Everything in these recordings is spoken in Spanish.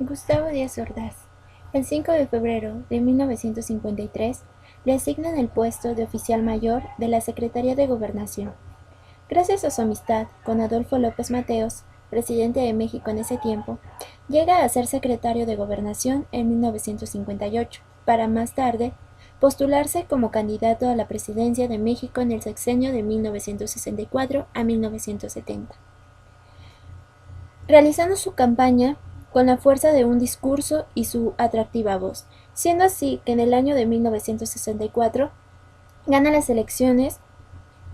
Gustavo Díaz Ordaz, el 5 de febrero de 1953, le asignan el puesto de oficial mayor de la Secretaría de Gobernación. Gracias a su amistad con Adolfo López Mateos, presidente de México en ese tiempo, llega a ser secretario de Gobernación en 1958, para más tarde postularse como candidato a la presidencia de México en el sexenio de 1964 a 1970. Realizando su campaña con la fuerza de un discurso y su atractiva voz, siendo así que en el año de 1964 gana las elecciones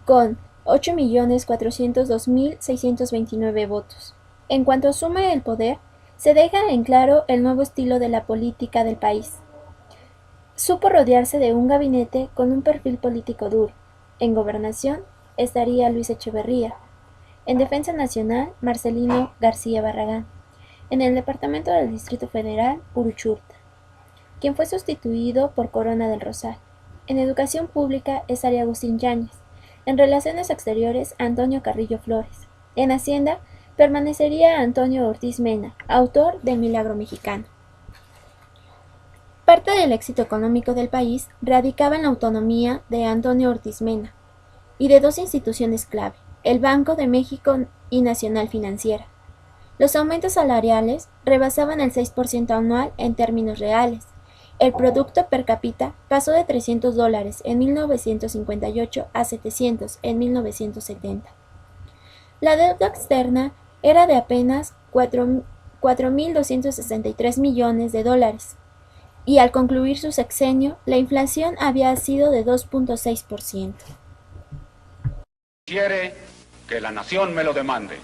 con 8.402.629 votos. En cuanto asume el poder, se deja en claro el nuevo estilo de la política del país. Supo rodearse de un gabinete con un perfil político duro. En gobernación estaría Luis Echeverría. En Defensa Nacional, Marcelino García Barragán. En el Departamento del Distrito Federal, Uruchurta, quien fue sustituido por Corona del Rosal. En Educación Pública estaría Agustín Yáñez. En Relaciones Exteriores, Antonio Carrillo Flores. En Hacienda permanecería Antonio Ortiz Mena, autor del Milagro Mexicano. Parte del éxito económico del país radicaba en la autonomía de Antonio Ortiz Mena y de dos instituciones clave, el Banco de México y Nacional Financiera. Los aumentos salariales rebasaban el 6% anual en términos reales. El producto per cápita pasó de $300 en 1958 a 700 en 1970. La deuda externa era de apenas 4.263 millones de dólares, y al concluir su sexenio, la inflación había sido de 2.6%. Quiere que la nación me lo demande.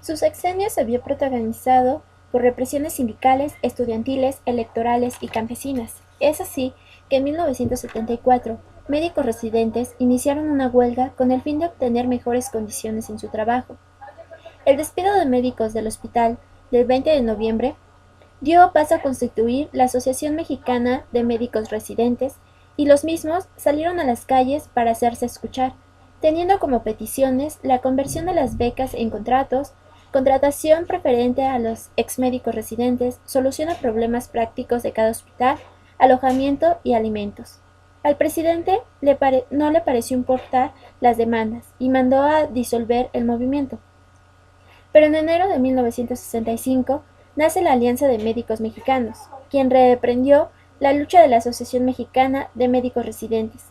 Su sexenio se vio protagonizado por represiones sindicales, estudiantiles, electorales y campesinas. Es así que en 1974, médicos residentes iniciaron una huelga con el fin de obtener mejores condiciones en su trabajo. El despido de médicos del hospital del 20 de noviembre dio paso a constituir la Asociación Mexicana de Médicos Residentes, y los mismos salieron a las calles para hacerse escuchar, teniendo como peticiones la conversión de las becas en contratos, contratación preferente a los exmédicos residentes, solución a problemas prácticos de cada hospital, alojamiento y alimentos. Al presidente no le pareció importar las demandas y mandó a disolver el movimiento. Pero en enero de 1965 nace la Alianza de Médicos Mexicanos, quien reprendió la lucha de la Asociación Mexicana de Médicos Residentes.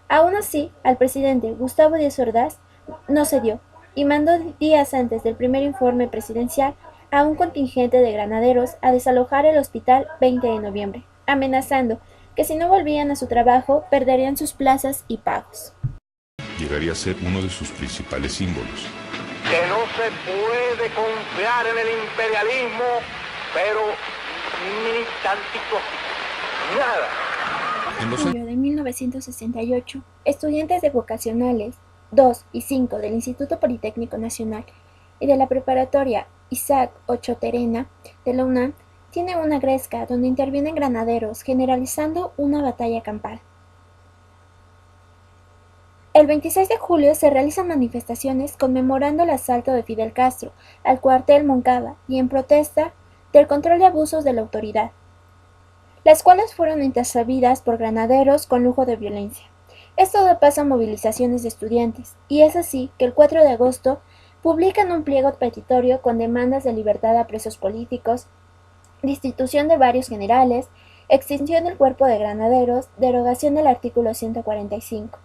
Aún así, al presidente Gustavo Díaz Ordaz no cedió y mandó días antes del primer informe presidencial a un contingente de granaderos a desalojar el hospital 20 de noviembre, amenazando que si no volvían a su trabajo perderían sus plazas y pagos. Llegaría a ser uno de sus principales símbolos. Que no se puede confiar en el imperialismo, pero ni tantito, nada. En julio de 1968, estudiantes de vocacionales 2 y 5 del Instituto Politécnico Nacional y de la preparatoria Isaac Ochoa Terena de la UNAM tienen una gresca donde intervienen granaderos generalizando una batalla campal. El 26 de julio se realizan manifestaciones conmemorando el asalto de Fidel Castro al cuartel Moncada y en protesta del control de abusos de la autoridad, las cuales fueron intercebidas por granaderos con lujo de violencia. Esto da paso a movilizaciones de estudiantes, y es así que el 4 de agosto publican un pliego petitorio con demandas de libertad a presos políticos, destitución de varios generales, extinción del cuerpo de granaderos, derogación del artículo 145.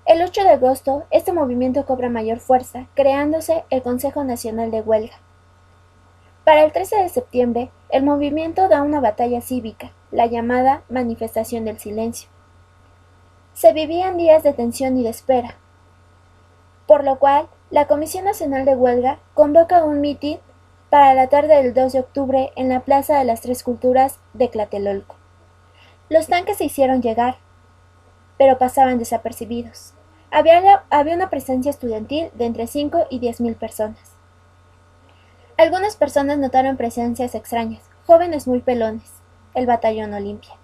El 8 de agosto, este movimiento cobra mayor fuerza, creándose el Consejo Nacional de Huelga. Para el 13 de septiembre, el movimiento da una batalla cívica, la llamada Manifestación del Silencio. Se vivían días de tensión y de espera, por lo cual la Comisión Nacional de Huelga convoca un mitin para la tarde del 2 de octubre en la Plaza de las Tres Culturas de Tlatelolco. Los tanques se hicieron llegar, pero pasaban desapercibidos. Había una presencia estudiantil de entre 5 y 10.000 personas. Algunas personas notaron presencias extrañas, jóvenes muy pelones, el batallón Olimpia,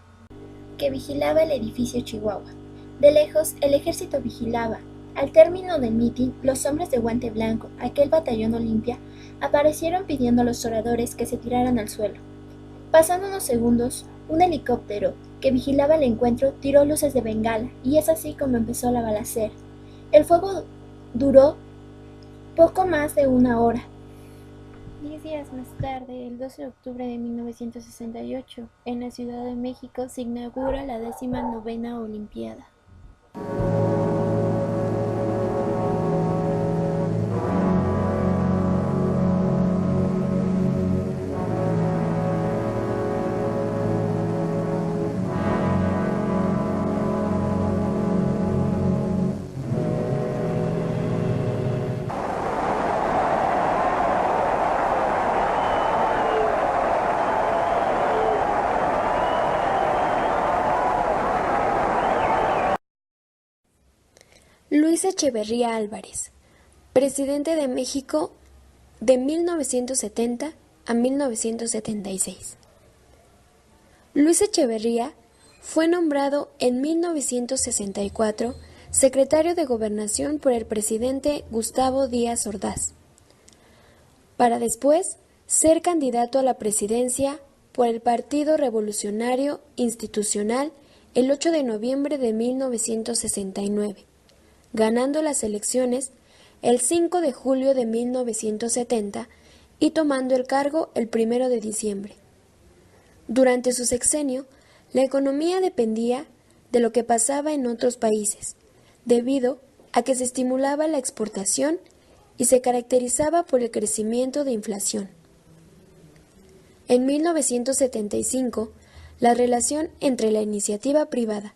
que vigilaba el edificio Chihuahua. De lejos, el ejército vigilaba, Al término del mitin, los hombres de guante blanco, aquel batallón Olimpia, aparecieron pidiendo a los oradores que se tiraran al suelo. Pasando unos segundos, un helicóptero que vigilaba el encuentro tiró luces de bengala y es así como empezó la balacera. El fuego duró poco más de una hora. 10 días más tarde, el 12 de octubre de 1968, en la Ciudad de México se inaugura la 19ª Olimpiada. Luis Echeverría Álvarez, presidente de México de 1970 a 1976. Luis Echeverría fue nombrado en 1964 secretario de Gobernación por el presidente Gustavo Díaz Ordaz, para después ser candidato a la presidencia por el Partido Revolucionario Institucional el 8 de noviembre de 1969. Ganando las elecciones el 5 de julio de 1970 y tomando el cargo el 1 de diciembre. Durante su sexenio, la economía dependía de lo que pasaba en otros países, debido a que se estimulaba la exportación y se caracterizaba por el crecimiento de inflación. En 1975, la relación entre la iniciativa privada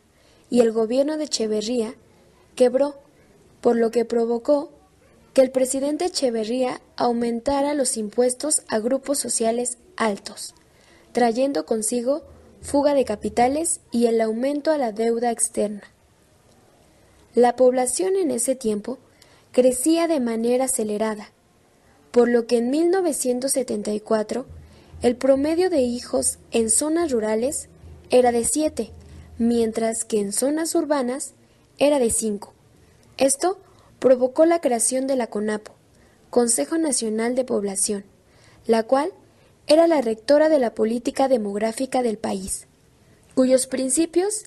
y el gobierno de Echeverría quebró, por lo que provocó que el presidente Echeverría aumentara los impuestos a grupos sociales altos, trayendo consigo fuga de capitales y el aumento a la deuda externa. La población en ese tiempo crecía de manera acelerada, por lo que en 1974 el promedio de hijos en zonas rurales era de 7, mientras que en zonas urbanas era de 5. Esto provocó la creación de la CONAPO, Consejo Nacional de Población, la cual era la rectora de la política demográfica del país, cuyos principios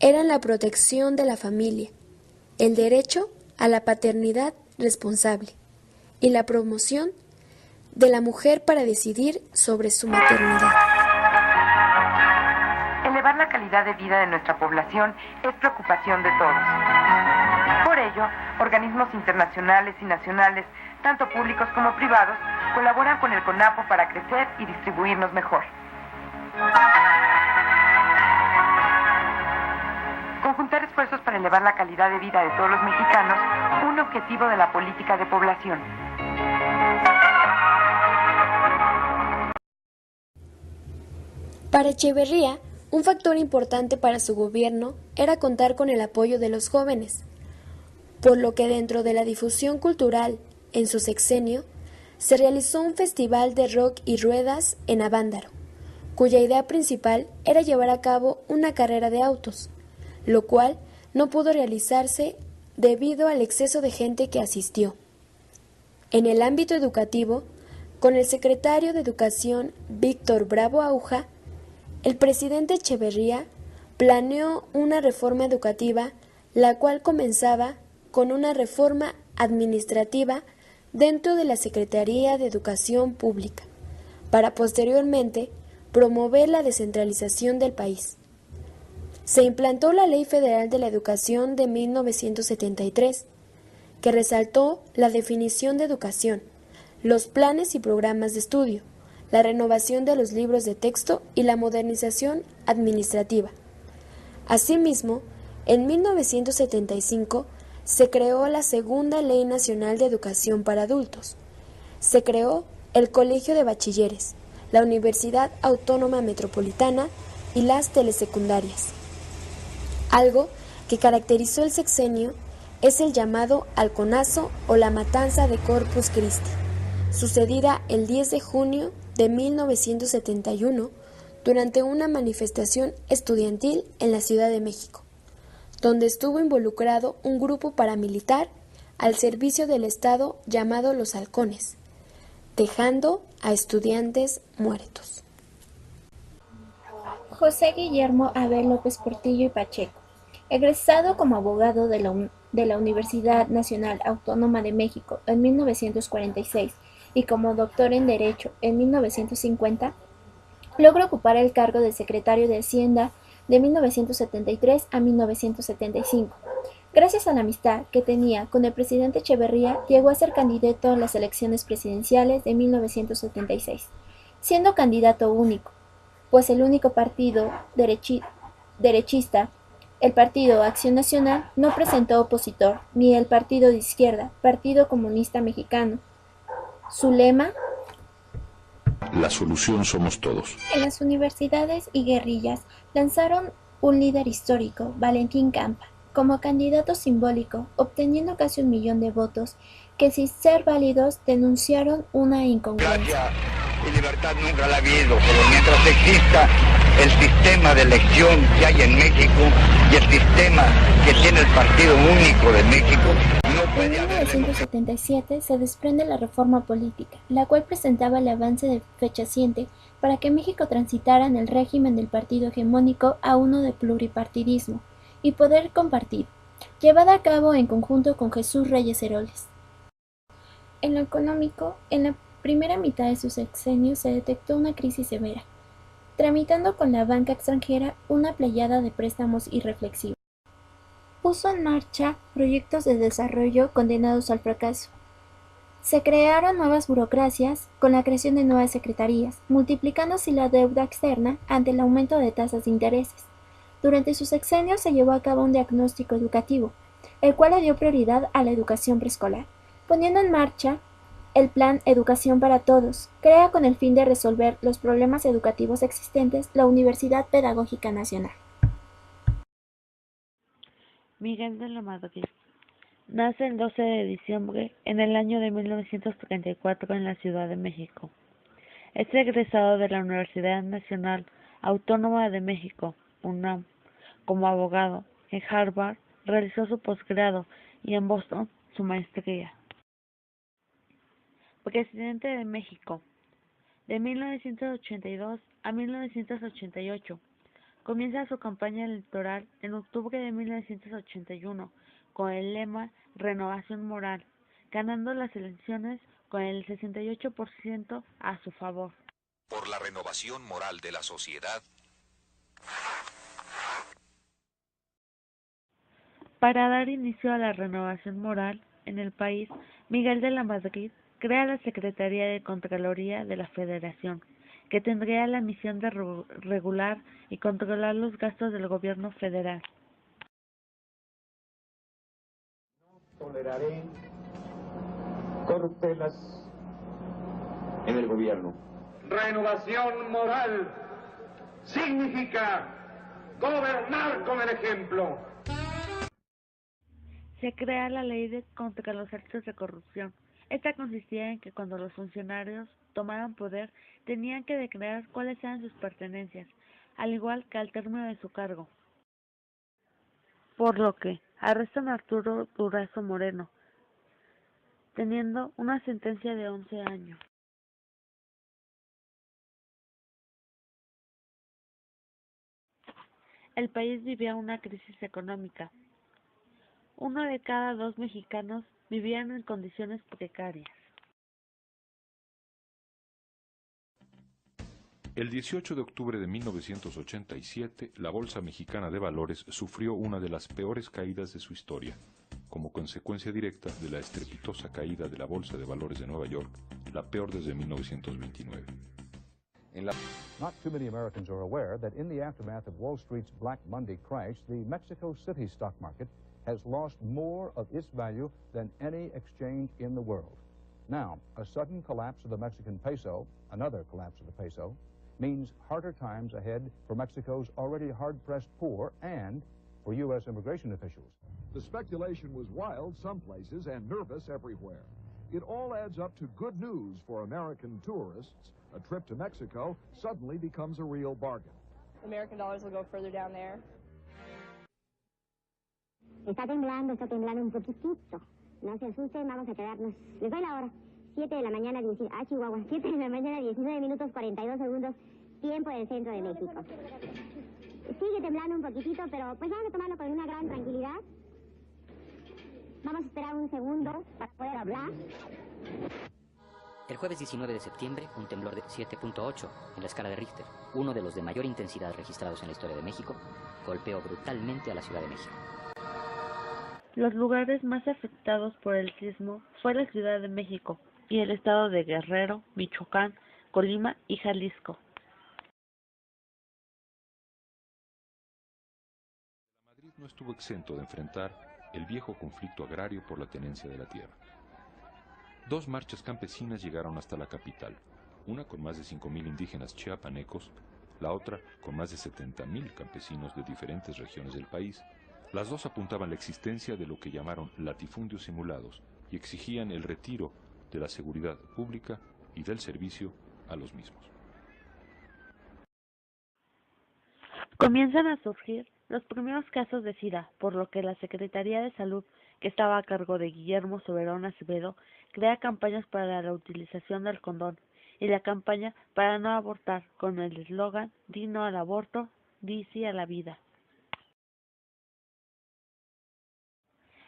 eran la protección de la familia, el derecho a la paternidad responsable y la promoción de la mujer para decidir sobre su maternidad. Elevar la calidad de vida de nuestra población es preocupación de todos. Por ello, organismos internacionales y nacionales, tanto públicos como privados, colaboran con el CONAPO para crecer y distribuirnos mejor. Conjuntar esfuerzos para elevar la calidad de vida de todos los mexicanos, un objetivo de la política de población. Para Echeverría, un factor importante para su gobierno era contar con el apoyo de los jóvenes, por lo que dentro de la difusión cultural en su sexenio, se realizó un festival de rock y ruedas en Avándaro, cuya idea principal era llevar a cabo una carrera de autos, lo cual no pudo realizarse debido al exceso de gente que asistió. En el ámbito educativo, con el secretario de Educación Víctor Bravo Auja, el presidente Echeverría planeó una reforma educativa, la cual comenzaba con una reforma administrativa dentro de la Secretaría de Educación Pública, para posteriormente promover la descentralización del país. Se implantó la Ley Federal de la Educación de 1973, que resaltó la definición de educación, los planes y programas de estudio, la renovación de los libros de texto y la modernización administrativa. Asimismo, en 1975 se creó la Segunda Ley Nacional de Educación para Adultos. Se creó el Colegio de Bachilleres, la Universidad Autónoma Metropolitana y las telesecundarias. Algo que caracterizó el sexenio es el llamado halconazo o la matanza de Corpus Christi, sucedida el 10 de junio de 1971 durante una manifestación estudiantil en la Ciudad de México, donde estuvo involucrado un grupo paramilitar al servicio del Estado llamado Los Halcones, dejando a estudiantes muertos. José Guillermo Abel López Portillo y Pacheco, egresado como abogado de la Universidad Nacional Autónoma de México en 1946 y como doctor en Derecho en 1950, logra ocupar el cargo de secretario de Hacienda de 1973 a 1975. Gracias a la amistad que tenía con el presidente Echeverría, llegó a ser candidato a las elecciones presidenciales de 1976, siendo candidato único, pues el único partido derechista, el Partido Acción Nacional, no presentó opositor, ni el partido de izquierda, Partido Comunista Mexicano. Su lema: La solución somos todos. en las universidades y guerrillas lanzaron un líder histórico, Valentín Campa, como candidato simbólico, obteniendo casi 1 millón de votos, que sin ser válidos denunciaron una incongruencia. Democracia y libertad nunca la ha habido, pero mientras exista el sistema de elección que hay en México y el sistema que tiene el Partido Único de México, no En puede haber democracia. 1977 se desprende la reforma política, la cual presentaba el avance fehaciente para que México transitara en el régimen del partido hegemónico a uno de pluripartidismo y poder compartido, llevada a cabo en conjunto con Jesús Reyes Heroles. En lo económico, en la primera mitad de su sexenio se detectó una crisis severa, tramitando con la banca extranjera una pleyada de préstamos irreflexivos. Puso en marcha proyectos de desarrollo condenados al fracaso. Se crearon nuevas burocracias con la creación de nuevas secretarías, multiplicándose la deuda externa ante el aumento de tasas de intereses. Durante su sexenio se llevó a cabo un diagnóstico educativo, el cual le dio prioridad a la educación preescolar, poniendo en marcha el Plan Educación para Todos. Crea con el fin de resolver los problemas educativos existentes la Universidad Pedagógica Nacional. Miguel de la Madrid. Nace el 12 de diciembre en el año de 1934 en la Ciudad de México. Es egresado de la Universidad Nacional Autónoma de México, UNAM, como abogado. En Harvard realizó su posgrado y en Boston su maestría. Presidente de México. De 1982 a 1988. Comienza su campaña electoral en octubre de 1981 con el lema Renovación Moral, ganando las elecciones con el 68% a su favor. Por la renovación moral de la sociedad. Para dar inicio a la renovación moral en el país, Miguel de la Madrid crea la Secretaría de Contraloría de la Federación, que tendría la misión de regular y controlar los gastos del gobierno federal. No toleraré corruptelas en el gobierno. Renovación moral significa gobernar con el ejemplo. Se crea la ley contra los actos de corrupción. Esta consistía en que cuando los funcionarios tomaran poder, tenían que declarar cuáles eran sus pertenencias, al igual que al término de su cargo. Por lo que arrestan a Arturo Durazo Moreno, teniendo una sentencia de 11 años. El país vivía una crisis económica. 1 de cada 2 mexicanos vivían en condiciones precarias. El 18 de octubre de 1987, la Bolsa Mexicana de Valores sufrió una de las peores caídas de su historia, como consecuencia directa de la estrepitosa caída de la Bolsa de Valores de Nueva York, la peor desde 1929. Not too many Americans are aware that in the aftermath of Wall Street's Black Monday crash, the Mexico City stock market has lost more of its value than any exchange in the world. Now, a sudden collapse of the Mexican peso, another collapse of the peso, means harder times ahead for Mexico's already hard-pressed poor and for U.S. immigration officials. The speculation was wild some places and nervous everywhere. It all adds up to good news for American tourists. A trip to Mexico suddenly becomes a real bargain. American dollars will go further down there. Está temblando un poquitito. No se asusten, vamos a quedarnos. Les doy la hora. 7 de la mañana, Chihuahua. 7 de la mañana, 19 minutos, 42 segundos, tiempo del centro de México. Sigue temblando un poquitito, pero pues vamos a tomarlo con una gran tranquilidad. Vamos a esperar un segundo para poder hablar. El jueves 19 de septiembre, un temblor de 7.8 en la escala de Richter, uno de los de mayor intensidad registrados en la historia de México, golpeó brutalmente a la Ciudad de México. Los lugares más afectados por el sismo fue la Ciudad de México y el estado de Guerrero, Michoacán, Colima y Jalisco. Madrid no estuvo exento de enfrentar el viejo conflicto agrario por la tenencia de la tierra. 2 marchas campesinas llegaron hasta la capital, una con más de 5.000 indígenas chiapanecos, la otra con más de 70.000 campesinos de diferentes regiones del país. Las dos apuntaban la existencia de lo que llamaron latifundios simulados y exigían el retiro de la seguridad pública y del servicio a los mismos. Comienzan a surgir los primeros casos de SIDA, por lo que la Secretaría de Salud, que estaba a cargo de Guillermo Soberón Acevedo, crea campañas para la utilización del condón y la campaña para no abortar, con el eslogan "Di no al aborto, di sí a la vida".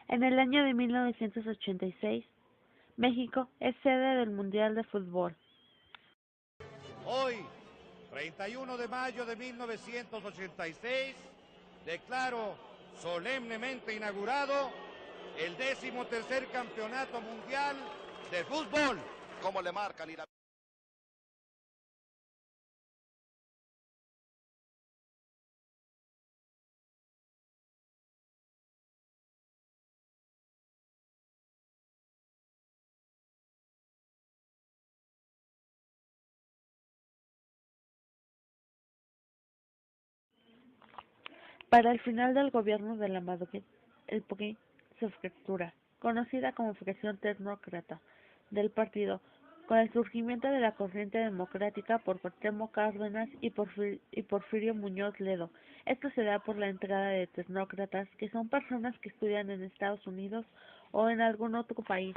En el año de 1986, México es sede del Mundial de Fútbol. Hoy, 31 de mayo de 1986, declaro solemnemente inaugurado el 13º Campeonato Mundial de Fútbol. ¿Cómo le marcan? Para el final del gobierno de la Madrid, el PRI se fractura, conocida como fracción tecnócrata del partido, con el surgimiento de la corriente democrática por Cuauhtémoc Cárdenas y Porfirio Muñoz Ledo. Esto se da por la entrada de tecnócratas, que son personas que estudian en Estados Unidos o en algún otro país.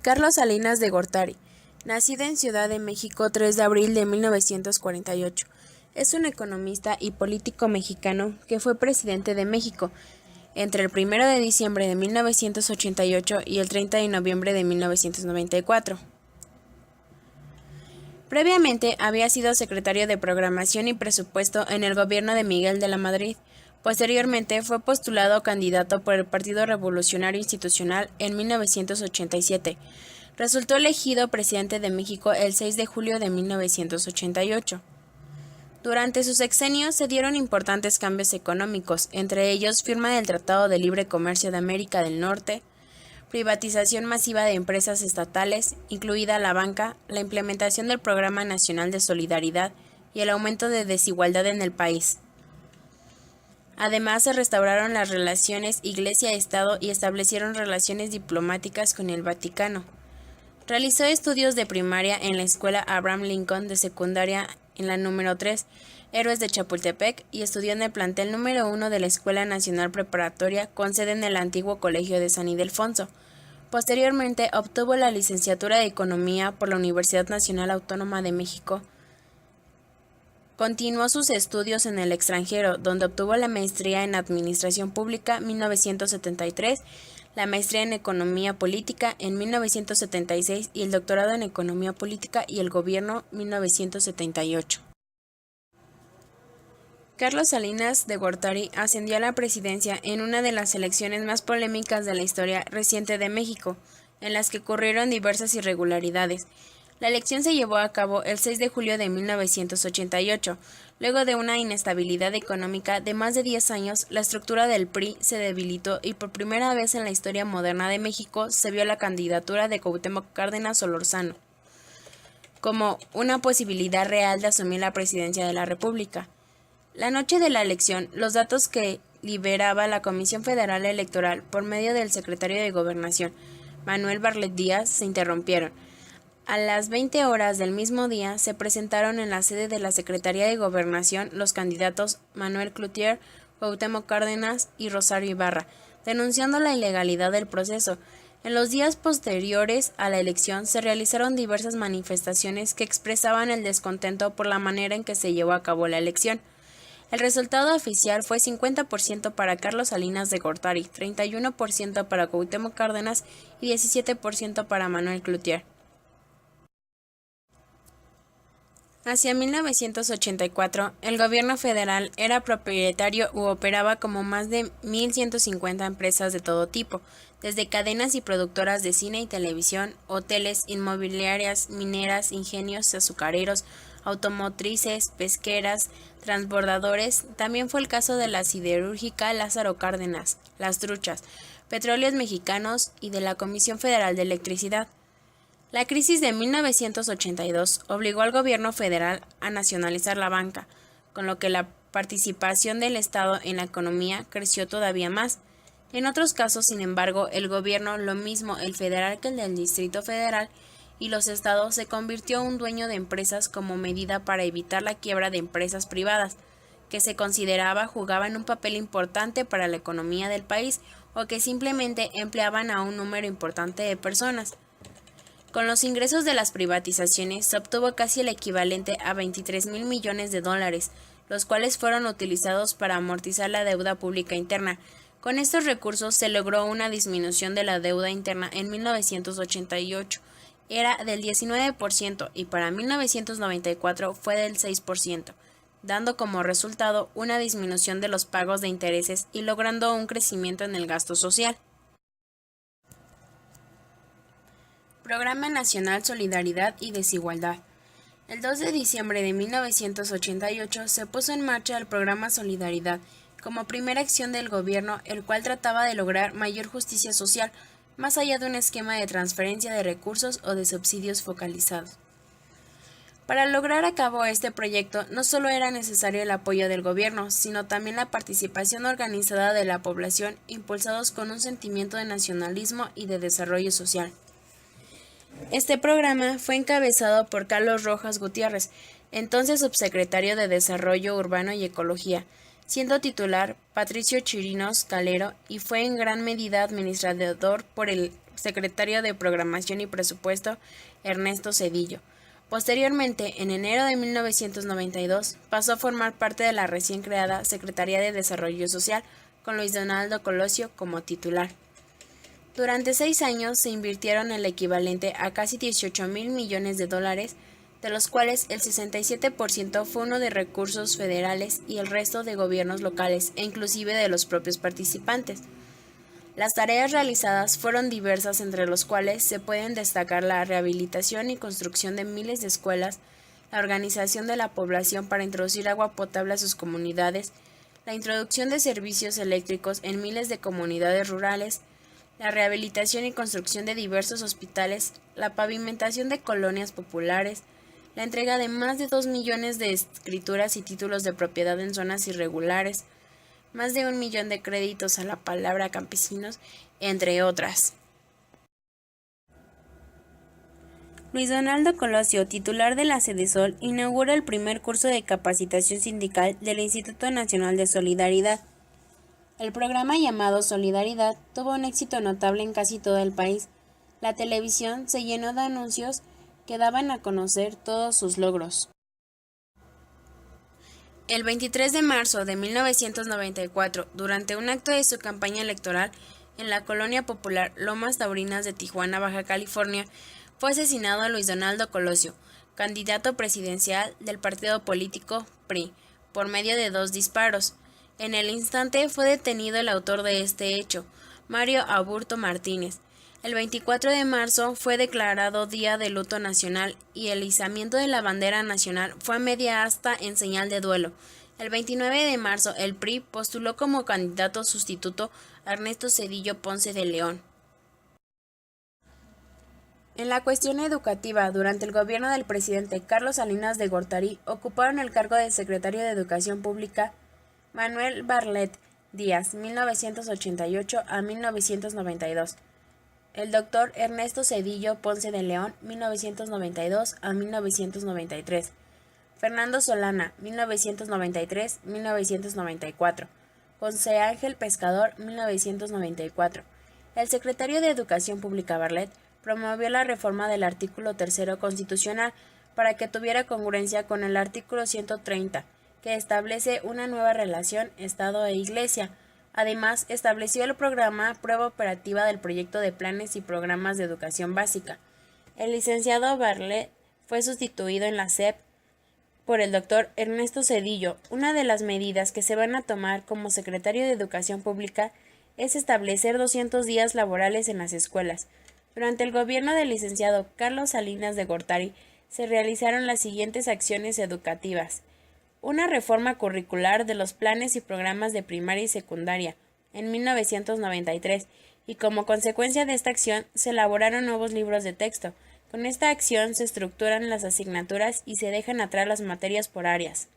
Carlos Salinas de Gortari, nacido en Ciudad de México 3 de abril de 1948. Es un economista y político mexicano que fue presidente de México entre el 1 de diciembre de 1988 y el 30 de noviembre de 1994. Previamente había sido secretario de Programación y Presupuesto en el gobierno de Miguel de la Madrid. Posteriormente fue postulado candidato por el Partido Revolucionario Institucional en 1987. Resultó elegido presidente de México el 6 de julio de 1988. Durante su sexenio se dieron importantes cambios económicos, entre ellos firma del Tratado de Libre Comercio de América del Norte, privatización masiva de empresas estatales, incluida la banca, la implementación del Programa Nacional de Solidaridad y el aumento de desigualdad en el país. Además, se restauraron las relaciones Iglesia-Estado y establecieron relaciones diplomáticas con el Vaticano. Realizó estudios de primaria en la Escuela Abraham Lincoln, de secundaria en la número 3, Héroes de Chapultepec, y estudió en el plantel número 1 de la Escuela Nacional Preparatoria, con sede en el antiguo Colegio de San Ildefonso. Posteriormente, obtuvo la licenciatura de Economía por la Universidad Nacional Autónoma de México. Continuó sus estudios en el extranjero, donde obtuvo la maestría en Administración Pública 1973, la maestría en Economía Política en 1976 y el doctorado en Economía Política y el Gobierno 1978. Carlos Salinas de Gortari ascendió a la presidencia en una de las elecciones más polémicas de la historia reciente de México, en las que ocurrieron diversas irregularidades. La elección se llevó a cabo el 6 de julio de 1988. Luego de una inestabilidad económica de más de 10 años, la estructura del PRI se debilitó y por primera vez en la historia moderna de México se vio la candidatura de Cuauhtémoc Cárdenas Solórzano como una posibilidad real de asumir la presidencia de la República. La noche de la elección, los datos que liberaba la Comisión Federal Electoral por medio del secretario de Gobernación, Manuel Barlet Díaz, se interrumpieron. A las 20 horas del mismo día se presentaron en la sede de la Secretaría de Gobernación los candidatos Manuel Cloutier, Cuauhtémoc Cárdenas y Rosario Ibarra, denunciando la ilegalidad del proceso. En los días posteriores a la elección se realizaron diversas manifestaciones que expresaban el descontento por la manera en que se llevó a cabo la elección. El resultado oficial fue 50% para Carlos Salinas de Gortari, 31% para Cuauhtémoc Cárdenas y 17% para Manuel Cloutier. Hacia 1984, el gobierno federal era propietario u operaba como más de 1.150 empresas de todo tipo, desde cadenas y productoras de cine y televisión, hoteles, inmobiliarias, mineras, ingenios azucareros, automotrices, pesqueras, transbordadores. También fue el caso de la siderúrgica Lázaro Cárdenas, Las Truchas, Petróleos Mexicanos y de la Comisión Federal de Electricidad. La crisis de 1982 obligó al gobierno federal a nacionalizar la banca, con lo que la participación del Estado en la economía creció todavía más. En otros casos, sin embargo, el gobierno, lo mismo el federal que el del Distrito Federal, y los estados se convirtió en un dueño de empresas como medida para evitar la quiebra de empresas privadas, que se consideraba jugaban un papel importante para la economía del país o que simplemente empleaban a un número importante de personas. Con los ingresos de las privatizaciones se obtuvo casi el equivalente a 23,000 millones de dólares, los cuales fueron utilizados para amortizar la deuda pública interna. Con estos recursos se logró una disminución de la deuda interna en 1988, era del 19% y para 1994 fue del 6%, dando como resultado una disminución de los pagos de intereses y logrando un crecimiento en el gasto social. Programa Nacional Solidaridad y Desigualdad. El 2 de diciembre de 1988 se puso en marcha el Programa Solidaridad como primera acción del gobierno, el cual trataba de lograr mayor justicia social, más allá de un esquema de transferencia de recursos o de subsidios focalizados. Para lograr a cabo este proyecto no solo era necesario el apoyo del gobierno, sino también la participación organizada de la población, impulsados con un sentimiento de nacionalismo y de desarrollo social. Este programa fue encabezado por Carlos Rojas Gutiérrez, entonces subsecretario de Desarrollo Urbano y Ecología, siendo titular Patricio Chirinos Calero, y fue en gran medida administrador por el secretario de Programación y Presupuesto Ernesto Zedillo. Posteriormente, en enero de 1992, pasó a formar parte de la recién creada Secretaría de Desarrollo Social, con Luis Donaldo Colosio como titular. Durante 6 años se invirtieron el equivalente a casi 18,000 millones de dólares, de los cuales el 67% fue uno de recursos federales y el resto de gobiernos locales e inclusive de los propios participantes. Las tareas realizadas fueron diversas, entre los cuales se pueden destacar la rehabilitación y construcción de miles de escuelas, la organización de la población para introducir agua potable a sus comunidades, la introducción de servicios eléctricos en miles de comunidades rurales, la rehabilitación y construcción de diversos hospitales, la pavimentación de colonias populares, la entrega de más de 2 millones de escrituras y títulos de propiedad en zonas irregulares, más de 1 millón de créditos a la palabra campesinos, entre otras. Luis Donaldo Colosio, titular de la Sedesol, inaugura el primer curso de capacitación sindical del Instituto Nacional de Solidaridad. El programa llamado Solidaridad tuvo un éxito notable en casi todo el país. La televisión se llenó de anuncios que daban a conocer todos sus logros. El 23 de marzo de 1994, durante un acto de su campaña electoral en la colonia popular Lomas Taurinas de Tijuana, Baja California, fue asesinado Luis Donaldo Colosio, candidato presidencial del partido político PRI, por medio de 2 disparos. En el instante fue detenido el autor de este hecho, Mario Aburto Martínez. El 24 de marzo fue declarado Día de Luto Nacional y el izamiento de la bandera nacional fue a media asta en señal de duelo. El 29 de marzo el PRI postuló como candidato sustituto a Ernesto Zedillo Ponce de León. En la cuestión educativa, durante el gobierno del presidente Carlos Salinas de Gortari, ocuparon el cargo de secretario de Educación Pública Manuel Barlet Díaz, 1988 a 1992. el doctor Ernesto Zedillo Ponce de León, 1992 a 1993, Fernando Solana, 1993-1994, José Ángel Pescador, 1994. El secretario de Educación Pública Barlet promovió la reforma del artículo 3 constitucional para que tuviera congruencia con el artículo 130, que establece una nueva relación Estado e Iglesia. Además, estableció el programa Prueba Operativa del Proyecto de Planes y Programas de Educación Básica. El licenciado Barlet fue sustituido en la SEP por el doctor Ernesto Zedillo. Una de las medidas que se van a tomar como secretario de Educación Pública es establecer 200 días laborales en las escuelas. Durante el gobierno del licenciado Carlos Salinas de Gortari se realizaron las siguientes acciones educativas. Una reforma curricular de los planes y programas de primaria y secundaria en 1993, y como consecuencia de esta acción se elaboraron nuevos libros de texto. Con esta acción se estructuran las asignaturas y se dejan atrás las materias por áreas.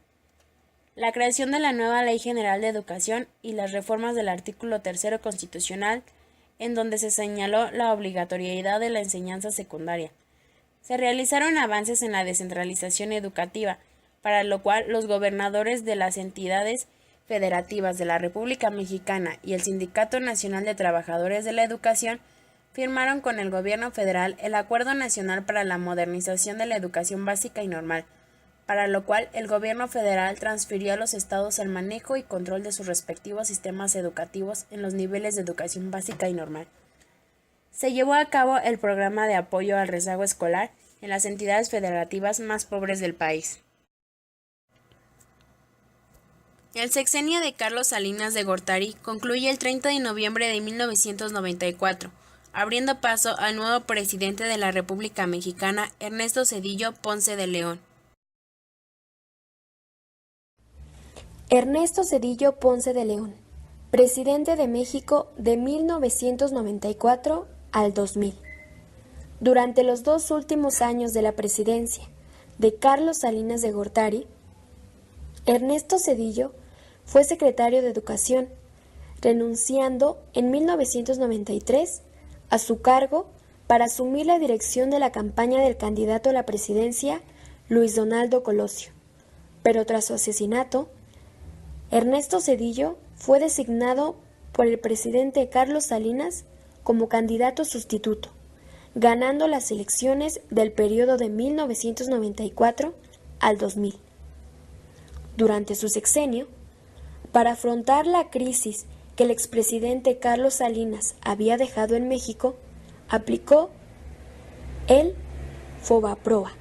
La creación de la nueva Ley General de Educación y las reformas del artículo 3 constitucional, en donde se señaló la obligatoriedad de la enseñanza secundaria. Se realizaron avances en la descentralización educativa, para lo cual los gobernadores de las entidades federativas de la República Mexicana y el Sindicato Nacional de Trabajadores de la Educación firmaron con el gobierno federal el Acuerdo Nacional para la Modernización de la Educación Básica y Normal, para lo cual el gobierno federal transfirió a los estados el manejo y control de sus respectivos sistemas educativos en los niveles de educación básica y normal. Se llevó a cabo el programa de apoyo al rezago escolar en las entidades federativas más pobres del país. El sexenio de Carlos Salinas de Gortari concluye el 30 de noviembre de 1994, abriendo paso al nuevo presidente de la República Mexicana, Ernesto Zedillo Ponce de León. Ernesto Zedillo Ponce de León, presidente de México de 1994 al 2000. Durante los 2 últimos años de la presidencia de Carlos Salinas de Gortari, Ernesto Zedillo fue secretario de Educación, renunciando en 1993 a su cargo para asumir la dirección de la campaña del candidato a la presidencia, Luis Donaldo Colosio. Pero tras su asesinato, Ernesto Zedillo fue designado por el presidente Carlos Salinas como candidato sustituto, ganando las elecciones del periodo de 1994 al 2000. Durante su sexenio, para afrontar la crisis que el expresidente Carlos Salinas había dejado en México, aplicó el Fobaproa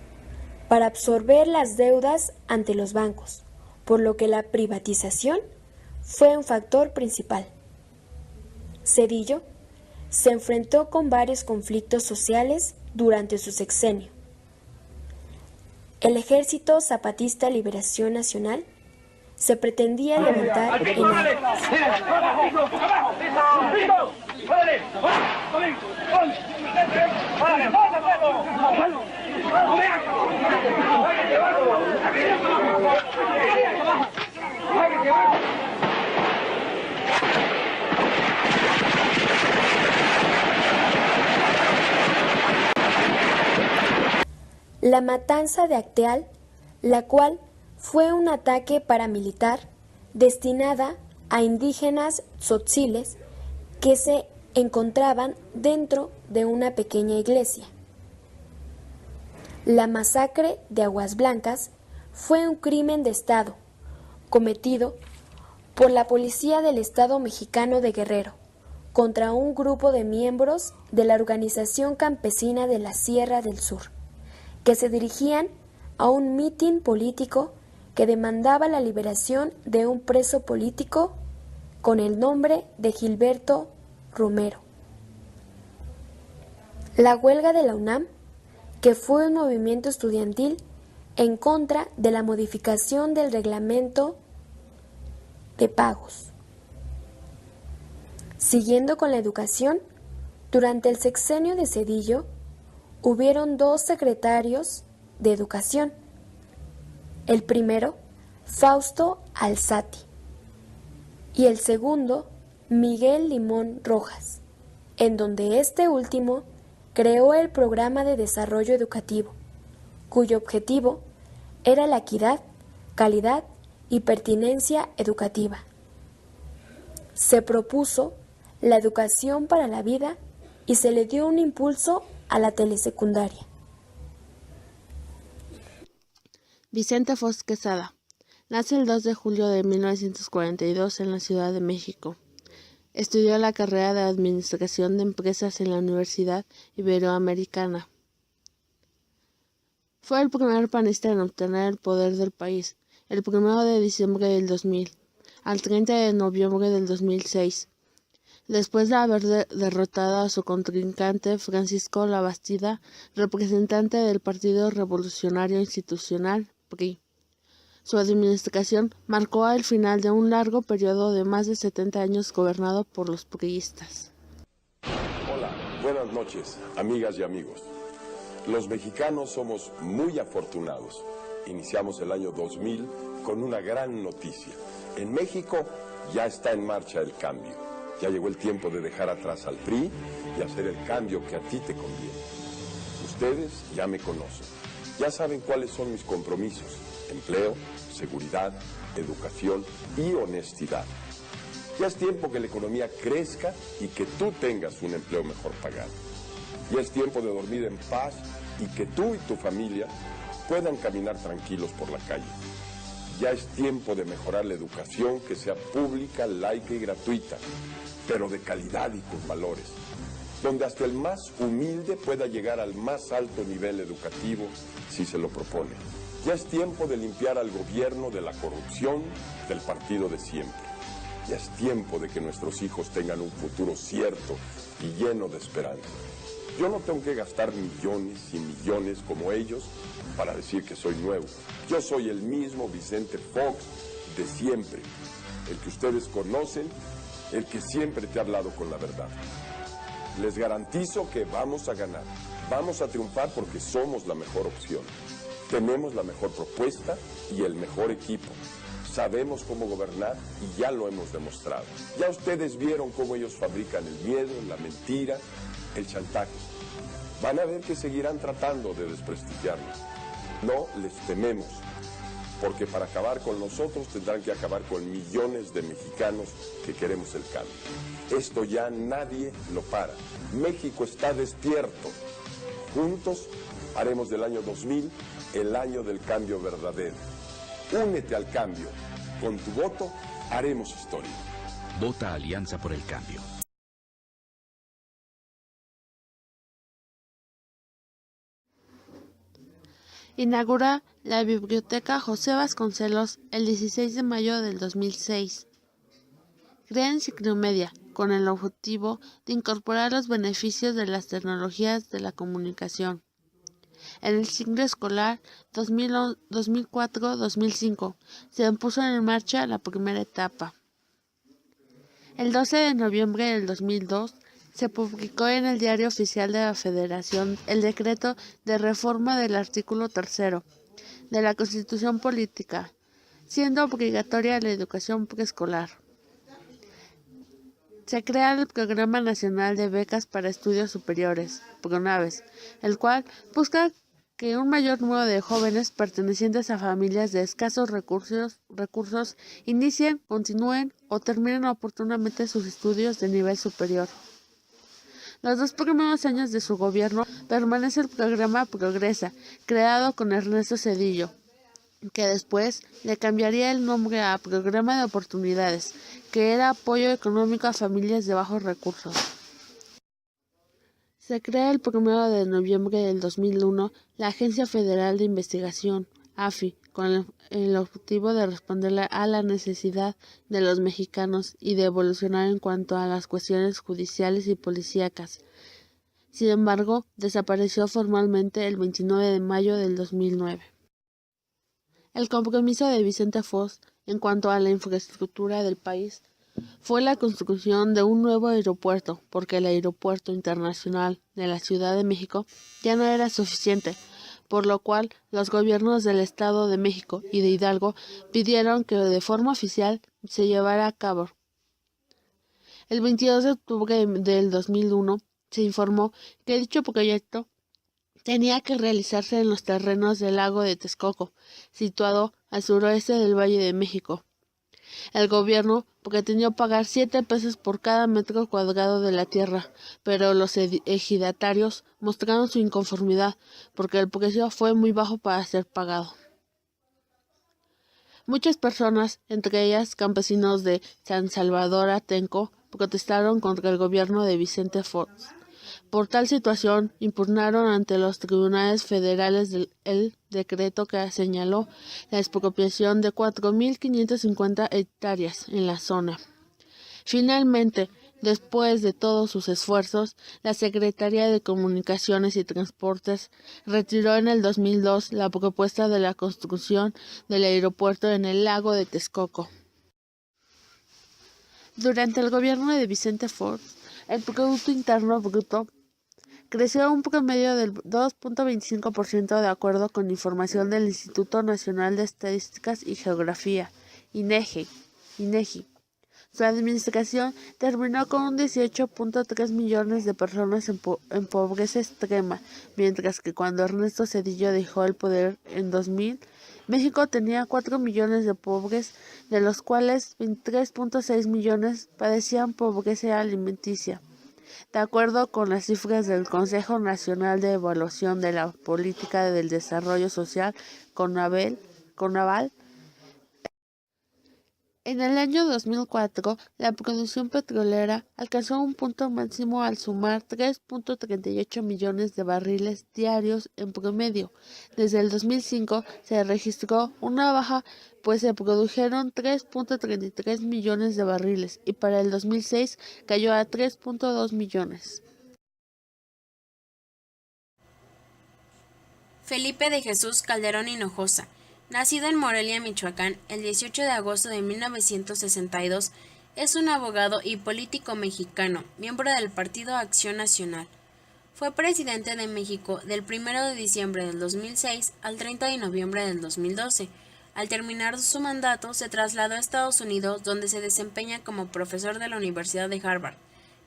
para absorber las deudas ante los bancos, por lo que la privatización fue un factor principal. Zedillo se enfrentó con varios conflictos sociales durante su sexenio. El Ejército Zapatista Liberación Nacional se pretendía levantar en la matanza de Acteal, la cual fue un ataque paramilitar destinada a indígenas tzotziles que se encontraban dentro de una pequeña iglesia. La masacre de Aguas Blancas fue un crimen de Estado cometido por la Policía del Estado Mexicano de Guerrero contra un grupo de miembros de la Organización Campesina de la Sierra del Sur, que se dirigían a un mitin político que demandaba la liberación de un preso político con el nombre de Gilberto Romero. La huelga de la UNAM, que fue un movimiento estudiantil en contra de la modificación del reglamento de pagos. Siguiendo con la educación, durante el sexenio de Zedillo, hubieron 2 secretarios de Educación. El primero, Fausto Alzati, y el segundo, Miguel Limón Rojas. en donde este último creó el Programa de Desarrollo Educativo, cuyo objetivo era la equidad, calidad y pertinencia educativa. Se propuso la educación para la vida y se le dio un impulso a la telesecundaria. Vicente Fox Quesada nace el 2 de julio de 1942 en la Ciudad de México. Estudió la carrera de Administración de Empresas en la Universidad Iberoamericana. Fue el primer panista en obtener el poder del país, el 1 de diciembre del 2000, al 30 de noviembre del 2006, después de haber derrotado a su contrincante Francisco Labastida, representante del Partido Revolucionario Institucional, PRI. Su administración marcó el final de un largo periodo de más de 70 años gobernado por los priistas. Hola, buenas noches, amigas y amigos. Los mexicanos somos muy afortunados. Iniciamos el año 2000 con una gran noticia. En México ya está en marcha el cambio. Ya llegó el tiempo de dejar atrás al PRI y hacer el cambio que a ti te conviene. Ustedes ya me conocen. Ya saben cuáles son mis compromisos: empleo, seguridad, educación y honestidad. Ya es tiempo que la economía crezca y que tú tengas un empleo mejor pagado. Ya es tiempo de dormir en paz y que tú y tu familia puedan caminar tranquilos por la calle. Ya es tiempo de mejorar la educación, que sea pública, laica y gratuita, pero de calidad y con valores, donde hasta el más humilde pueda llegar al más alto nivel educativo si se lo propone. Ya es tiempo de limpiar al gobierno de la corrupción del partido de siempre. Ya es tiempo de que nuestros hijos tengan un futuro cierto y lleno de esperanza. Yo no tengo que gastar millones y millones como ellos para decir que soy nuevo. Yo soy el mismo Vicente Fox de siempre, el que ustedes conocen, el que siempre te ha hablado con la verdad. Les garantizo que vamos a ganar, vamos a triunfar porque somos la mejor opción. Tenemos la mejor propuesta y el mejor equipo. Sabemos cómo gobernar y ya lo hemos demostrado. Ya ustedes vieron cómo ellos fabrican el miedo, la mentira, el chantaje. Van a ver que seguirán tratando de desprestigiarnos. No les tememos, porque para acabar con nosotros tendrán que acabar con millones de mexicanos que queremos el cambio. Esto ya nadie lo para. México está despierto. Juntos haremos del año 2000 el año del cambio verdadero. Únete al cambio. Con tu voto haremos historia. Vota Alianza por el Cambio. Inaugura la Biblioteca José Vasconcelos el 16 de mayo del 2006. Crea Enciclomedia con el objetivo de incorporar los beneficios de las tecnologías de la comunicación. En el ciclo escolar 2004-2005 se puso en marcha la primera etapa. El 12 de noviembre del 2002 se publicó en el Diario Oficial de la Federación el decreto de reforma del artículo 3 de la Constitución Política, siendo obligatoria la educación preescolar. Se crea el Programa Nacional de Becas para Estudios Superiores, PRONAVES, el cual busca que un mayor número de jóvenes pertenecientes a familias de escasos recursos inicien, continúen o terminen oportunamente sus estudios de nivel superior. Los 2 primeros años de su gobierno permanece el programa Progresa, creado con Ernesto Zedillo, que después le cambiaría el nombre a Programa de Oportunidades, que era apoyo económico a familias de bajos recursos. Se crea el 1 de noviembre del 2001 la Agencia Federal de Investigación, AFI, con el objetivo de responder a la necesidad de los mexicanos y de evolucionar en cuanto a las cuestiones judiciales y policíacas. Sin embargo, desapareció formalmente el 29 de mayo del 2009. El compromiso de Vicente Fox en cuanto a la infraestructura del país fue la construcción de un nuevo aeropuerto, porque el aeropuerto internacional de la Ciudad de México ya no era suficiente, por lo cual los gobiernos del Estado de México y de Hidalgo pidieron que de forma oficial se llevara a cabo. El 22 de octubre del 2001 se informó que dicho proyecto tenía que realizarse en los terrenos del lago de Texcoco, situado al suroeste del Valle de México. El gobierno pretendió pagar 7 pesos por cada metro cuadrado de la tierra, pero los ejidatarios mostraron su inconformidad porque el precio fue muy bajo para ser pagado. Muchas personas, entre ellas campesinos de San Salvador Atenco, protestaron contra el gobierno de Vicente Fox. Por tal situación, impugnaron ante los tribunales federales el decreto que señaló la expropiación de 4.550 hectáreas en la zona. Finalmente, después de todos sus esfuerzos, la Secretaría de Comunicaciones y Transportes retiró en el 2002 la propuesta de la construcción del aeropuerto en el lago de Texcoco. Durante el gobierno de Vicente Fox, el Producto Interno Bruto creció a un promedio del 2.25% de acuerdo con información del Instituto Nacional de Estadísticas y Geografía, INEGI. Su administración terminó con 18.3 millones de personas en pobreza extrema, mientras que cuando Ernesto Zedillo dejó el poder en 2000, México tenía 4 millones de pobres, de los cuales 23.6 millones padecían pobreza alimenticia. De acuerdo con las cifras del Consejo Nacional de Evaluación de la Política del Desarrollo Social, CONAVAL, en el año 2004, la producción petrolera alcanzó un punto máximo al sumar 3.38 millones de barriles diarios en promedio. Desde el 2005 se registró una baja, pues se produjeron 3.33 millones de barriles y para el 2006 cayó a 3.2 millones. Felipe de Jesús Calderón Hinojosa, nacido en Morelia, Michoacán, el 18 de agosto de 1962, es un abogado y político mexicano, miembro del Partido Acción Nacional. Fue presidente de México del 1 de diciembre del 2006 al 30 de noviembre del 2012. Al terminar su mandato, se trasladó a Estados Unidos, donde se desempeña como profesor de la Universidad de Harvard.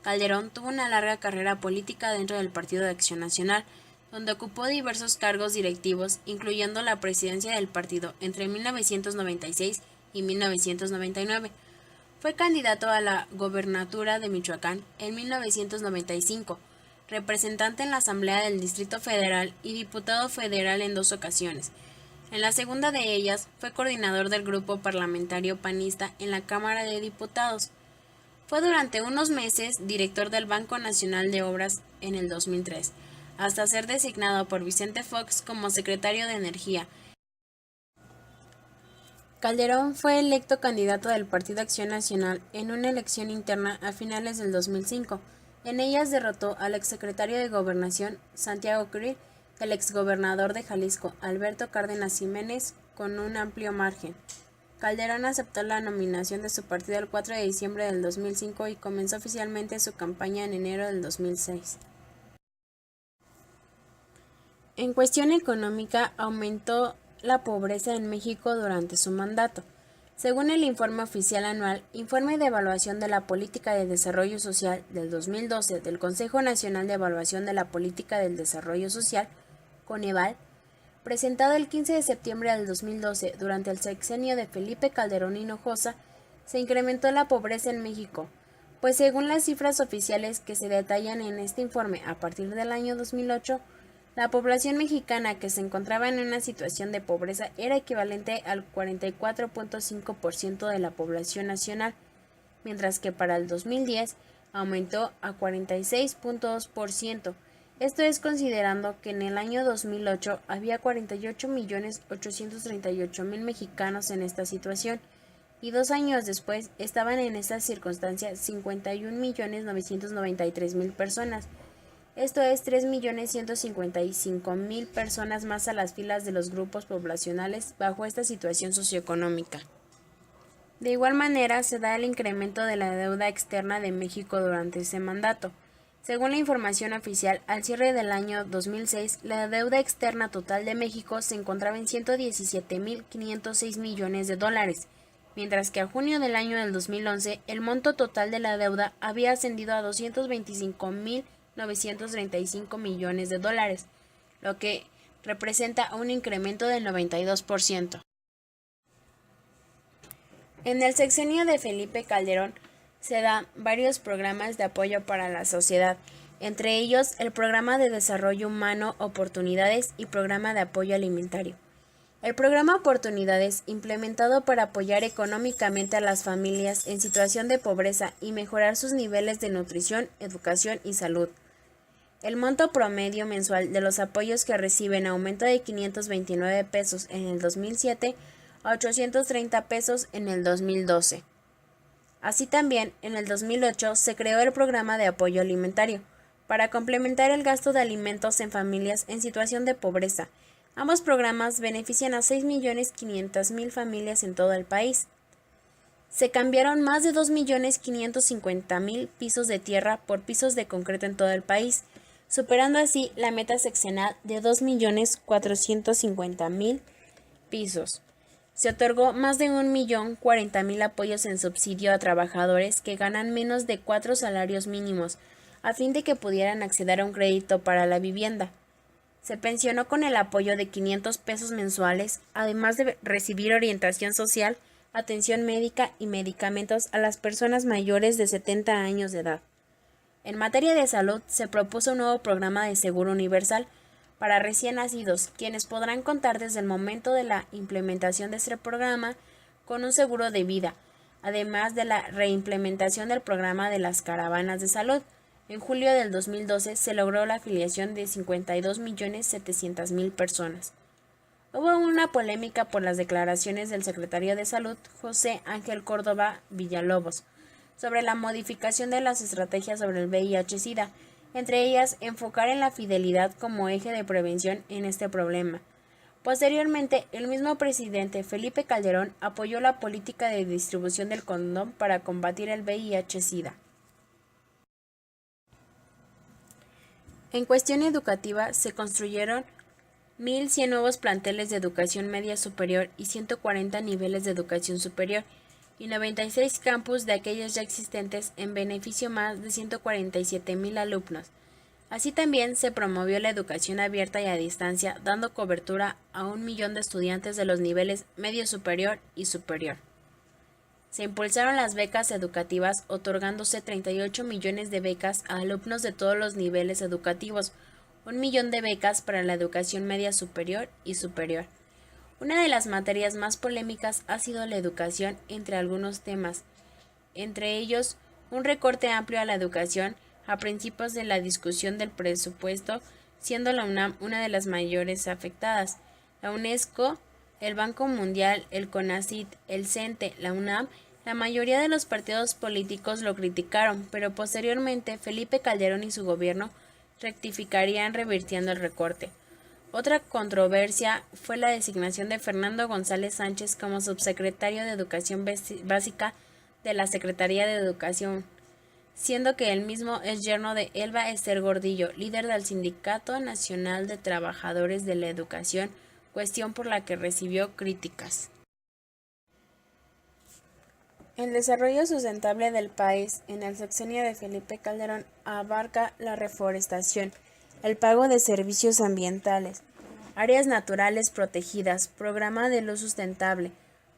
Calderón tuvo una larga carrera política dentro del Partido de Acción Nacional, donde ocupó diversos cargos directivos, incluyendo la presidencia del partido entre 1996 y 1999. Fue candidato a la gobernatura de Michoacán en 1995, representante en la Asamblea del Distrito Federal y diputado federal en 2 ocasiones. En la segunda de ellas, fue coordinador del grupo parlamentario panista en la Cámara de Diputados. Fue durante unos meses director del Banco Nacional de Obras en el 2003, hasta ser designado por Vicente Fox como secretario de Energía. Calderón fue electo candidato del Partido Acción Nacional en una elección interna a finales del 2005. En ellas derrotó al exsecretario de Gobernación, Santiago Krill, y al exgobernador de Jalisco, Alberto Cárdenas Jiménez, con un amplio margen. Calderón aceptó la nominación de su partido el 4 de diciembre del 2005 y comenzó oficialmente su campaña en enero del 2006. En cuestión económica, aumentó la pobreza en México durante su mandato. Según el informe oficial anual, Informe de Evaluación de la Política de Desarrollo Social del 2012 del Consejo Nacional de Evaluación de la Política del Desarrollo Social, Coneval, presentado el 15 de septiembre del 2012 durante el sexenio de Felipe Calderón Hinojosa, se incrementó la pobreza en México, pues según las cifras oficiales que se detallan en este informe a partir del año 2008, la población mexicana que se encontraba en una situación de pobreza era equivalente al 44.5% de la población nacional, mientras que para el 2010 aumentó a 46.2%. Esto es considerando que en el año 2008 había 48.838.000 mexicanos en esta situación y 2 años después estaban en esta circunstancia 51.993.000 personas. Esto es 3.155.000 personas más a las filas de los grupos poblacionales bajo esta situación socioeconómica. De igual manera, se da el incremento de la deuda externa de México durante ese mandato. Según la información oficial, al cierre del año 2006, la deuda externa total de México se encontraba en $117.506 millones, mientras que a junio del año del 2011 el monto total de la deuda había ascendido a 225.935 millones de dólares, lo que representa un incremento del 92%. En el sexenio de Felipe Calderón se dan varios programas de apoyo para la sociedad, entre ellos el Programa de Desarrollo Humano Oportunidades y Programa de Apoyo Alimentario. El programa Oportunidades, implementado para apoyar económicamente a las familias en situación de pobreza y mejorar sus niveles de nutrición, educación y salud. El monto promedio mensual de los apoyos que reciben aumenta de 529 pesos en el 2007 a 830 pesos en el 2012. Así también, en el 2008 se creó el Programa de Apoyo Alimentario, para complementar el gasto de alimentos en familias en situación de pobreza. Ambos programas benefician a 6.500.000 familias en todo el país. Se cambiaron más de 2.550.000 pisos de tierra por pisos de concreto en todo el país, superando así la meta sexenal de 2.450.000 pisos. Se otorgó más de 1.040.000 apoyos en subsidio a trabajadores que ganan menos de 4 salarios mínimos, a fin de que pudieran acceder a un crédito para la vivienda. Se pensionó con el apoyo de 500 pesos mensuales, además de recibir orientación social, atención médica y medicamentos a las personas mayores de 70 años de edad. En materia de salud, se propuso un nuevo programa de seguro universal para recién nacidos, quienes podrán contar desde el momento de la implementación de este programa con un seguro de vida, además de la reimplementación del programa de las caravanas de salud. En julio del 2012 se logró la afiliación de 52.700.000 personas. Hubo una polémica por las declaraciones del secretario de Salud, José Ángel Córdoba Villalobos, sobre la modificación de las estrategias sobre el VIH-Sida, entre ellas enfocar en la fidelidad como eje de prevención en este problema. Posteriormente, el mismo presidente Felipe Calderón apoyó la política de distribución del condón para combatir el VIH-Sida. En cuestión educativa, se construyeron 1.100 nuevos planteles de educación media superior y 140 niveles de educación superior, y 96 campus de aquellos ya existentes en beneficio más de 147.000 alumnos. Así también se promovió la educación abierta y a distancia, dando cobertura a 1 millón de estudiantes de los niveles medio superior y superior. Se impulsaron las becas educativas, otorgándose 38 millones de becas a alumnos de todos los niveles educativos, 1 millón de becas para la educación media superior y superior. Una de las materias más polémicas ha sido la educación entre algunos temas, entre ellos un recorte amplio a la educación a principios de la discusión del presupuesto, siendo la UNAM una de las mayores afectadas. La UNESCO, el Banco Mundial, el CONACYT, el CENTE, la UNAM, la mayoría de los partidos políticos lo criticaron, pero posteriormente Felipe Calderón y su gobierno rectificarían revirtiendo el recorte. Otra controversia fue la designación de Fernando González Sánchez como subsecretario de Educación Básica de la Secretaría de Educación, siendo que él mismo es yerno de Elba Ester Gordillo, líder del Sindicato Nacional de Trabajadores de la Educación, cuestión por la que recibió críticas. El desarrollo sustentable del país en el sexenio de Felipe Calderón abarca la reforestación, el pago de servicios ambientales, áreas naturales protegidas, programa de luz sustentable,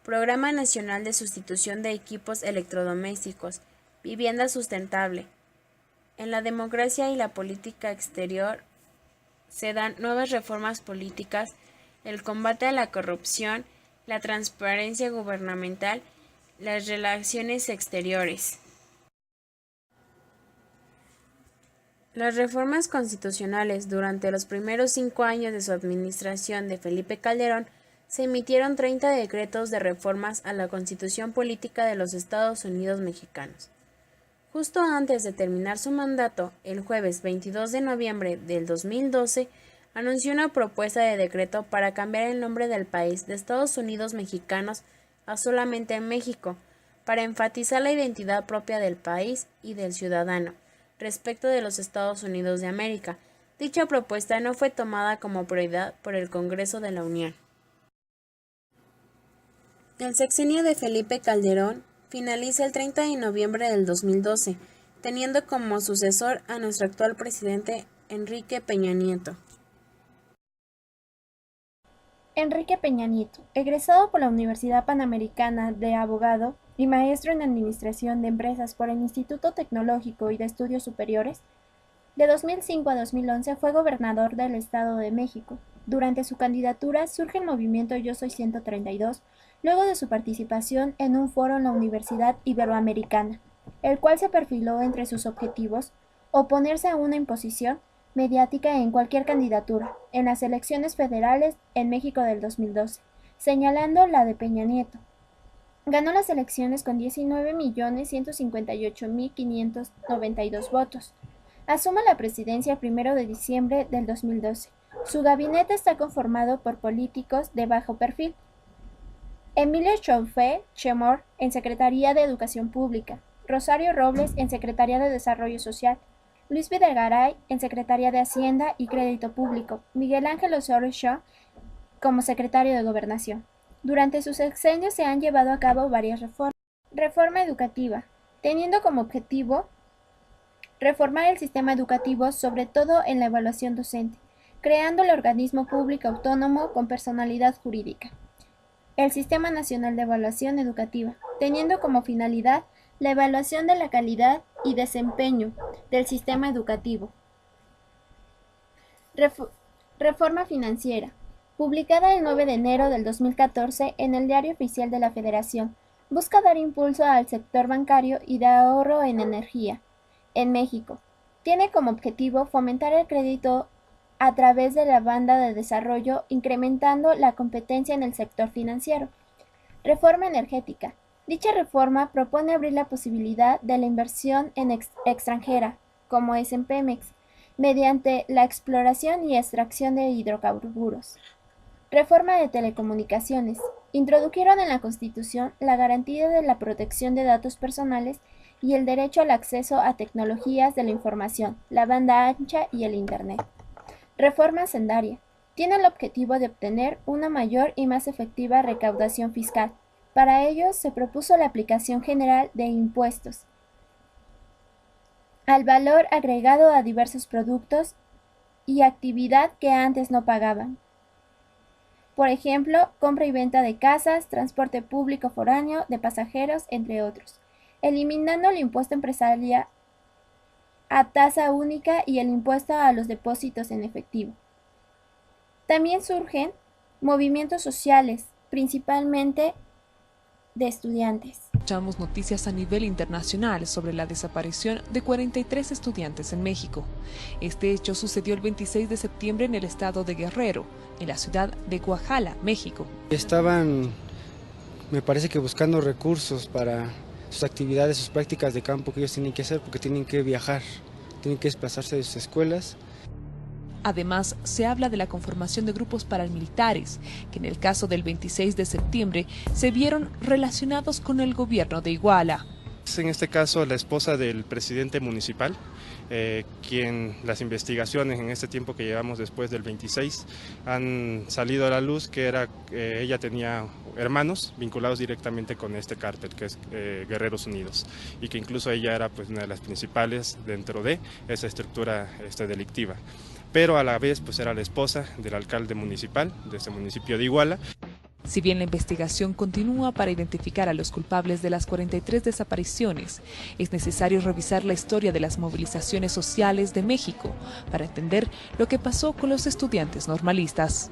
programa nacional de sustitución de equipos electrodomésticos, vivienda sustentable. En la democracia y la política exterior se dan nuevas reformas políticas, el combate a la corrupción, la transparencia gubernamental, las relaciones exteriores. Las reformas constitucionales durante los primeros 5 años de su administración de Felipe Calderón se emitieron 30 decretos de reformas a la Constitución Política de los Estados Unidos Mexicanos. Justo antes de terminar su mandato, el jueves 22 de noviembre del 2012, anunció una propuesta de decreto para cambiar el nombre del país de Estados Unidos Mexicanos a solamente México, para enfatizar la identidad propia del país y del ciudadano respecto de los Estados Unidos de América. Dicha propuesta no fue tomada como prioridad por el Congreso de la Unión. El sexenio de Felipe Calderón finaliza el 30 de noviembre del 2012, teniendo como sucesor a nuestro actual presidente Enrique Peña Nieto. Enrique Peña Nieto, egresado por la Universidad Panamericana de Abogado y maestro en Administración de Empresas por el Instituto Tecnológico y de Estudios Superiores, de 2005 a 2011 fue gobernador del Estado de México. Durante su candidatura surge el movimiento Yo Soy 132, luego de su participación en un foro en la Universidad Iberoamericana, el cual se perfiló entre sus objetivos oponerse a una imposición mediática en cualquier candidatura en las elecciones federales en México del 2012, señalando la de Peña Nieto. Ganó las elecciones con 19.158.592 votos. Asume la presidencia el 1 de diciembre del 2012. Su gabinete está conformado por políticos de bajo perfil. Emilio Chauffé Chemor en Secretaría de Educación Pública, Rosario Robles en Secretaría de Desarrollo Social, Luis Videgaray en Secretaría de Hacienda y Crédito Público, Miguel Ángel Osorio Chong como secretario de Gobernación. Durante sus sexenios se han llevado a cabo varias reformas. Reforma educativa, teniendo como objetivo reformar el sistema educativo, sobre todo en la evaluación docente, creando el organismo público autónomo con personalidad jurídica. El Sistema Nacional de Evaluación Educativa, teniendo como finalidad la evaluación de la calidad y desempeño del sistema educativo. Reforma financiera, publicada el 9 de enero del 2014 en el Diario Oficial de la Federación, busca dar impulso al sector bancario y de ahorro en energía en México. Tiene como objetivo fomentar el crédito a través de la banda de desarrollo, incrementando la competencia en el sector financiero. Reforma energética. Dicha reforma propone abrir la posibilidad de la inversión en extranjera, como es en Pemex, mediante la exploración y extracción de hidrocarburos. Reforma de telecomunicaciones. Introdujeron en la Constitución la garantía de la protección de datos personales y el derecho al acceso a tecnologías de la información, la banda ancha y el Internet. Reforma hacendaria. Tiene el objetivo de obtener una mayor y más efectiva recaudación fiscal. Para ello se propuso la aplicación general de impuestos al valor agregado a diversos productos y actividad que antes no pagaban. Por ejemplo, compra y venta de casas, transporte público foráneo de pasajeros, entre otros, eliminando el impuesto empresarial a tasa única y el impuesto a los depósitos en efectivo. También surgen movimientos sociales, principalmente de estudiantes. Escuchamos noticias a nivel internacional sobre la desaparición de 43 estudiantes en México. Este hecho sucedió el 26 de septiembre en el estado de Guerrero, en la ciudad de Guajala, México. Estaban, me parece que buscando recursos para sus actividades, sus prácticas de campo que ellos tienen que hacer porque tienen que viajar, tienen que desplazarse de sus escuelas. Además, se habla de la conformación de grupos paramilitares, que en el caso del 26 de septiembre se vieron relacionados con el gobierno de Iguala. En este caso, la esposa del presidente municipal, quien las investigaciones en este tiempo que llevamos después del 26 han salido a la luz que ella tenía hermanos vinculados directamente con este cártel que es Guerreros Unidos, y que incluso ella era pues una de las principales dentro de esa estructura delictiva. Pero a la vez pues era la esposa del alcalde municipal de este municipio de Iguala. Si bien la investigación continúa para identificar a los culpables de las 43 desapariciones, es necesario revisar la historia de las movilizaciones sociales de México para entender lo que pasó con los estudiantes normalistas.